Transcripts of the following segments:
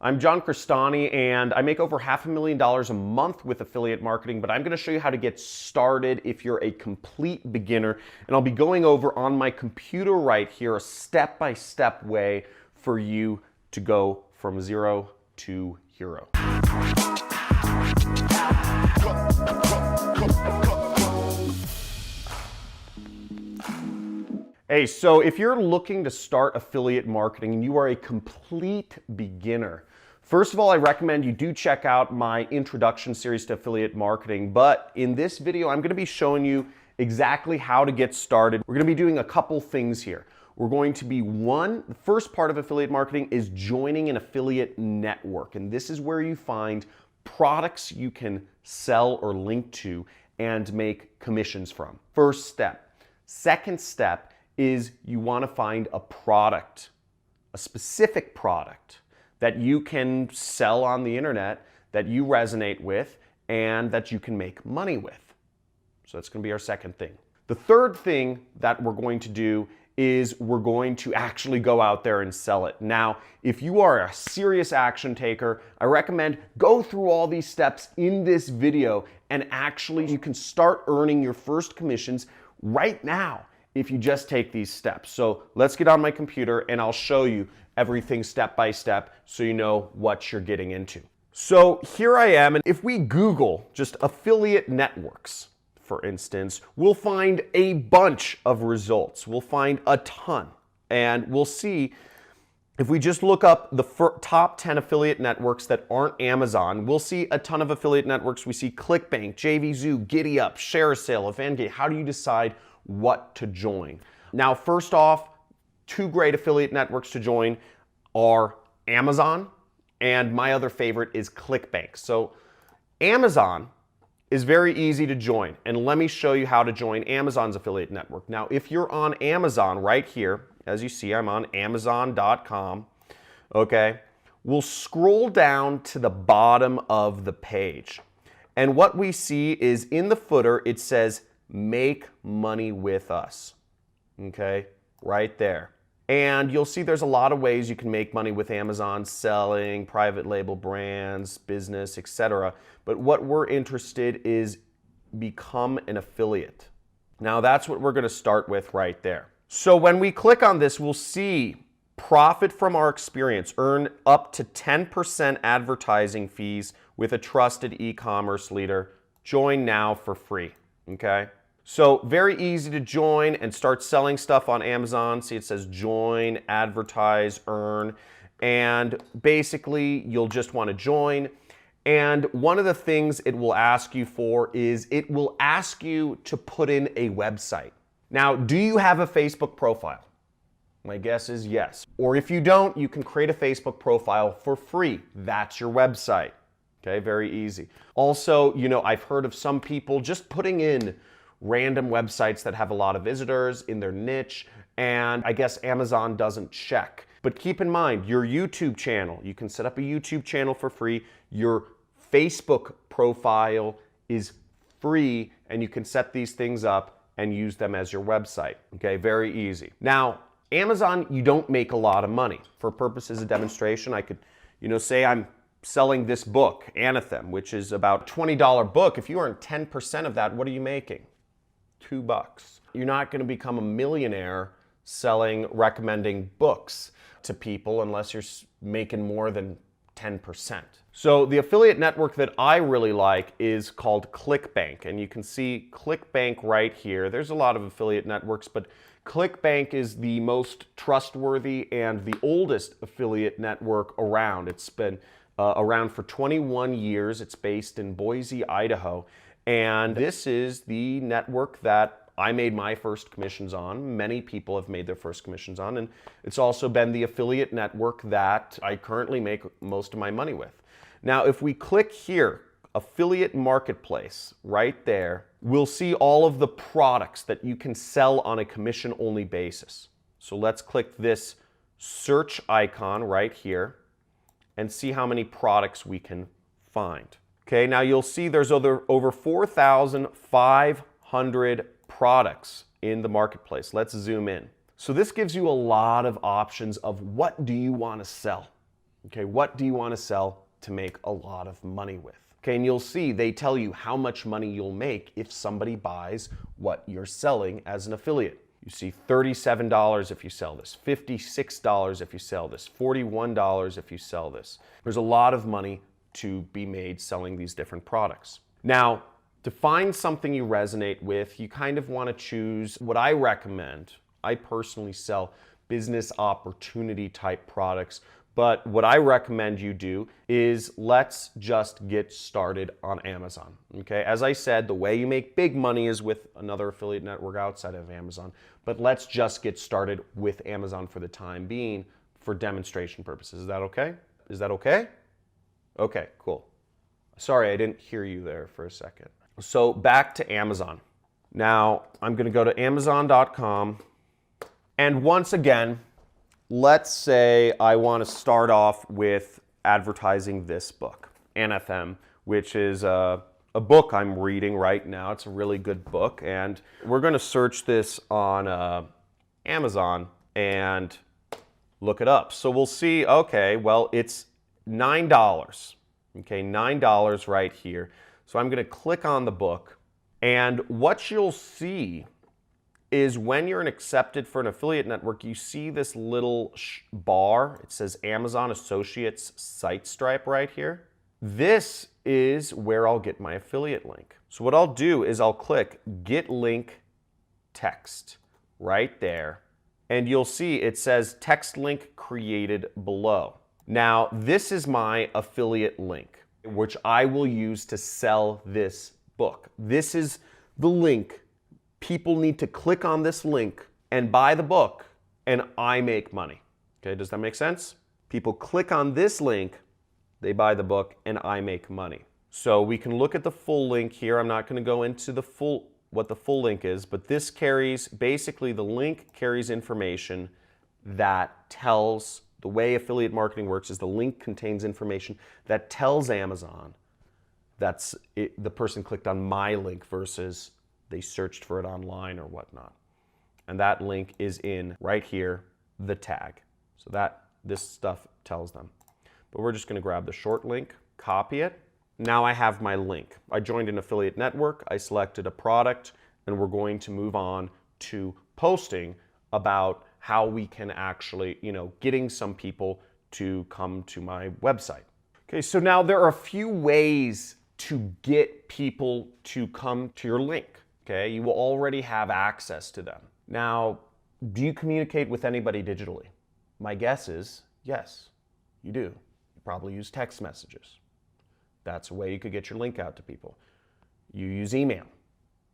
I'm John Crestani, and I make over $500,000 a month with affiliate marketing, but I'm going to show you how to get started if you're a complete beginner. And I'll be going over on my computer right here a step-by-step way for you to go from zero to hero. Hey, so if you're looking to start affiliate marketing and you are a complete beginner, first of all, I recommend you do check out my introduction series to affiliate marketing. But in this video, I'm going to be showing you exactly how to get started. We're going to be doing a couple things here. We're going to be the first part of affiliate marketing is joining an affiliate network. And this is where you find products you can sell or link to and make commissions from. First step. Second step is you want to find a product, a specific product that you can sell on the internet, that you resonate with, and that you can make money with. So that's going to be our second thing. The third thing that we're going to do is we're going to actually go out there and sell it. Now, if you are a serious action taker, I recommend go through all these steps in this video, and actually you can start earning your first commissions right now if you just take these steps. So let's get on my computer and I'll show you everything step by step so you know what you're getting into. So here I am, and if we Google just affiliate networks, for instance, we'll find a bunch of results. We'll find a ton, and we'll see if we just look up the top 10 affiliate networks that aren't Amazon, we'll see a ton of affiliate networks. We see ClickBank, JVZoo, GiddyUp, ShareASale, Eventgate. How do you decide what to join? Now, first off, two great affiliate networks to join are Amazon, and my other favorite is ClickBank. So Amazon is very easy to join, and let me show you how to join Amazon's affiliate network. Now, if you're on Amazon right here, as you see, I'm on Amazon.com, okay? We'll scroll down to the bottom of the page, and what we see is in the footer, it says, make money with us, okay? Right there. And you'll see there's a lot of ways you can make money with Amazon, selling, private label brands, business, etc. But what we're interested is become an affiliate. Now that's what we're going to start with right there. So when we click on this, we'll see profit from our experience, earn up to 10% advertising fees with a trusted e-commerce leader. Join now for free, okay? So very easy to join and start selling stuff on Amazon. See, it says join, advertise, earn, and basically you'll just want to join. And one of the things it will ask you for is it will ask you to put in a website. Now, do you have a Facebook profile? My guess is yes. Or if you don't, you can create a Facebook profile for free. That's your website. Okay, very easy. Also, you know, I've heard of some people just putting in random websites that have a lot of visitors in their niche, and I guess Amazon doesn't check. But keep in mind, your YouTube channel, you can set up a YouTube channel for free. Your Facebook profile is free, and you can set these things up and use them as your website. Okay, very easy. Now, Amazon, you don't make a lot of money. For purposes of demonstration, I could, say I'm selling this book, Anathem, which is about a $20 book. If you earn 10% of that, what are you making? $2. You're not going to become a millionaire recommending books to people unless you're making more than 10%. So the affiliate network that I really like is called ClickBank, and you can see ClickBank right here. There's a lot of affiliate networks, but ClickBank is the most trustworthy and the oldest affiliate network around. It's been around for 21 years. It's based in Boise, Idaho. And this is the network that I made my first commissions on. Many people have made their first commissions on. And it's also been the affiliate network that I currently make most of my money with. Now, if we click here, Affiliate Marketplace, right there, we'll see all of the products that you can sell on a commission-only basis. So let's click this search icon right here and see how many products we can find. Okay, now you'll see there's over 4,500 products in the marketplace. Let's zoom in. So this gives you a lot of options of what do you want to sell. Okay, what do you want to sell to make a lot of money with? Okay, and you'll see they tell you how much money you'll make if somebody buys what you're selling as an affiliate. You see $37 if you sell this, $56 if you sell this, $41 if you sell this. There's a lot of money to be made selling these different products. Now, to find something you resonate with, you kind of want to choose what I recommend. I personally sell business opportunity type products, but what I recommend you do is let's just get started on Amazon. Okay, as I said, the way you make big money is with another affiliate network outside of Amazon, but let's just get started with Amazon for the time being for demonstration purposes. Is that okay? Is that okay? Okay, cool. Sorry, I didn't hear you there for a second. So back to Amazon. Now I'm going to go to Amazon.com, and once again, let's say I want to start off with advertising this book, Anathem, which is a book I'm reading right now. It's a really good book, and we're going to search this on Amazon and look it up. So we'll see, okay, well, it's $9. Okay, $9 right here. So I'm going to click on the book, and what you'll see is when you're accepted for an affiliate network, you see this little bar. It says Amazon Associates Site Stripe right here. This is where I'll get my affiliate link. So what I'll do is I'll click Get Link Text right there, and you'll see it says text link created below. Now, this is my affiliate link, which I will use to sell this book. This is the link. People need to click on this link and buy the book, and I make money. Okay, does that make sense? People click on this link, they buy the book, and I make money. So we can look at the full link here. I'm not going to go into what the full link is, but this carries, basically the link carries information that tells, the way affiliate marketing works is the link contains information that tells Amazon that's the person clicked on my link versus they searched for it online or whatnot. And that link is in right here, the tag. So this stuff tells them. But we're just going to grab the short link, copy it. Now I have my link. I joined an affiliate network, I selected a product, and we're going to move on to posting about how we can actually, getting some people to come to my website. Okay, so now there are a few ways to get people to come to your link. Okay, you will already have access to them. Now, do you communicate with anybody digitally? My guess is yes, you do. You probably use text messages. That's a way you could get your link out to people. You use email.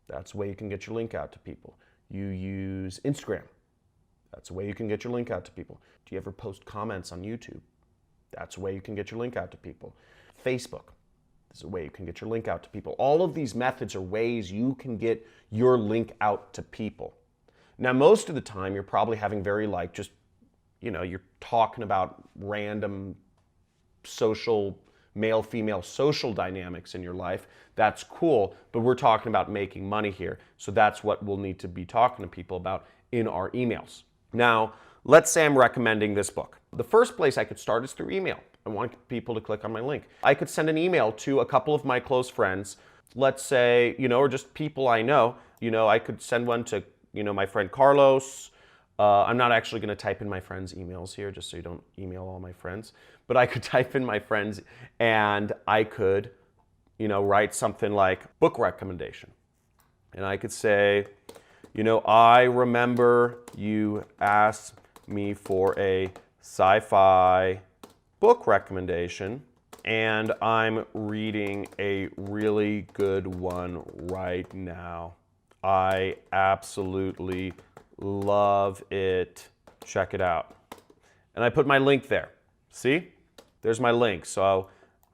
That's a way you can get your link out to people. You use Instagram. That's a way you can get your link out to people. Do you ever post comments on YouTube? That's a way you can get your link out to people. Facebook. This is a way you can get your link out to people. All of these methods are ways you can get your link out to people. Now, most of the time, you're probably having very you're talking about random social, male-female social dynamics in your life. That's cool, but we're talking about making money here. So that's what we'll need to be talking to people about in our emails. Now, let's say I'm recommending this book. The first place I could start is through email. I want people to click on my link. I could send an email to a couple of my close friends, let's say, or just people I know. I could send one to, my friend Carlos. I'm not actually going to type in my friends' emails here, just so you don't email all my friends. But I could type in my friends, and I could, write something like book recommendation. And I could say, I remember you asked me for a sci-fi book recommendation, and I'm reading a really good one right now. I absolutely love it. Check it out. And I put my link there. See? There's my link. So I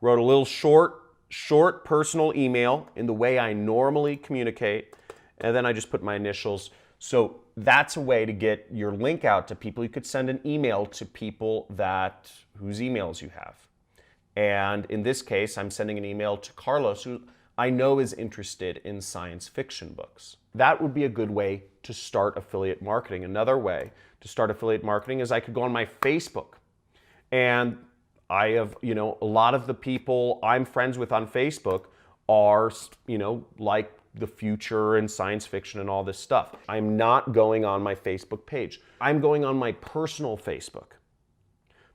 wrote a little short personal email in the way I normally communicate, and then I just put my initials. So that's a way to get your link out to people. You could send an email to people whose emails you have. And in this case, I'm sending an email to Carlos, who I know is interested in science fiction books. That would be a good way to start affiliate marketing. Another way to start affiliate marketing is I could go on my Facebook, and I have, you know, a lot of the people I'm friends with on Facebook are, you know, like the future and science fiction and all this stuff. I'm not going on my Facebook page. I'm going on my personal Facebook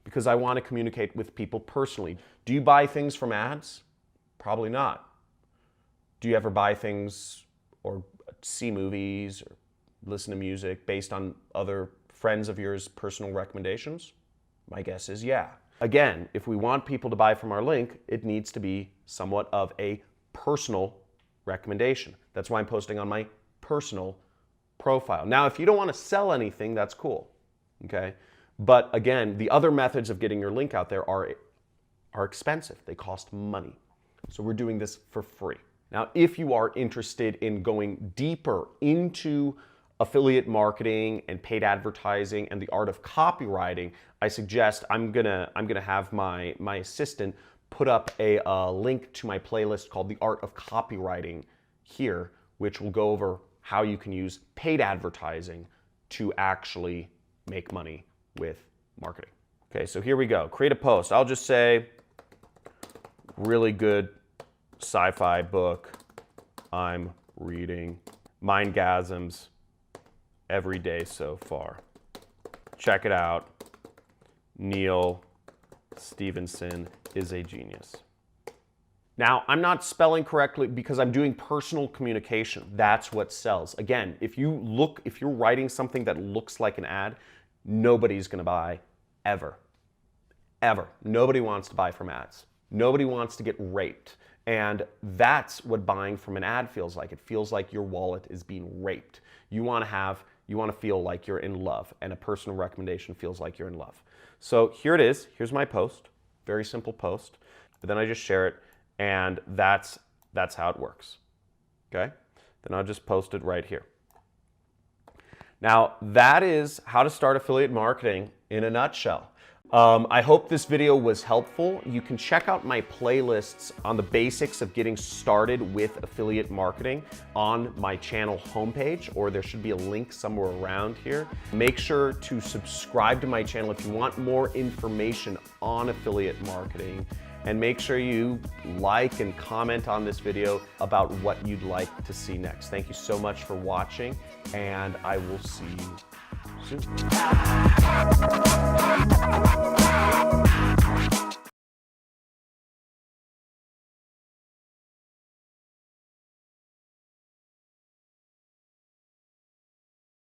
because I want to communicate with people personally. Do you buy things from ads? Probably not. Do you ever buy things or see movies or listen to music based on other friends of yours' personal recommendations? My guess is yeah. Again, if we want people to buy from our link, it needs to be somewhat of a personal recommendation. That's why I'm posting on my personal profile. Now, if you don't want to sell anything, that's cool, okay? But again, the other methods of getting your link out there are expensive. They cost money. So we're doing this for free. Now, if you are interested in going deeper into affiliate marketing and paid advertising and the art of copywriting, I suggest I'm gonna have my assistant put up a link to my playlist called The Art of Copywriting here, which will go over how you can use paid advertising to actually make money with marketing. Okay, so here we go. Create a post. I'll just say, really good sci-fi book I'm reading. Mindgasms every day so far. Check it out. Neal Stephenson is a genius. Now, I'm not spelling correctly because I'm doing personal communication. That's what sells. Again, if you're writing something that looks like an ad, nobody's gonna buy ever. Ever. Nobody wants to buy from ads. Nobody wants to get raped. And that's what buying from an ad feels like. It feels like your wallet is being raped. You want to feel like you're in love, and a personal recommendation feels like you're in love. So here it is. Here's my post. Very simple post. But then I just share it, and that's how it works. Okay? Then I'll just post it right here. Now, that is how to start affiliate marketing in a nutshell. I hope this video was helpful. You can check out my playlists on the basics of getting started with affiliate marketing on my channel homepage, or there should be a link somewhere around here. Make sure to subscribe to my channel if you want more information on affiliate marketing, and make sure you like and comment on this video about what you'd like to see next. Thank you so much for watching, and I will see you soon.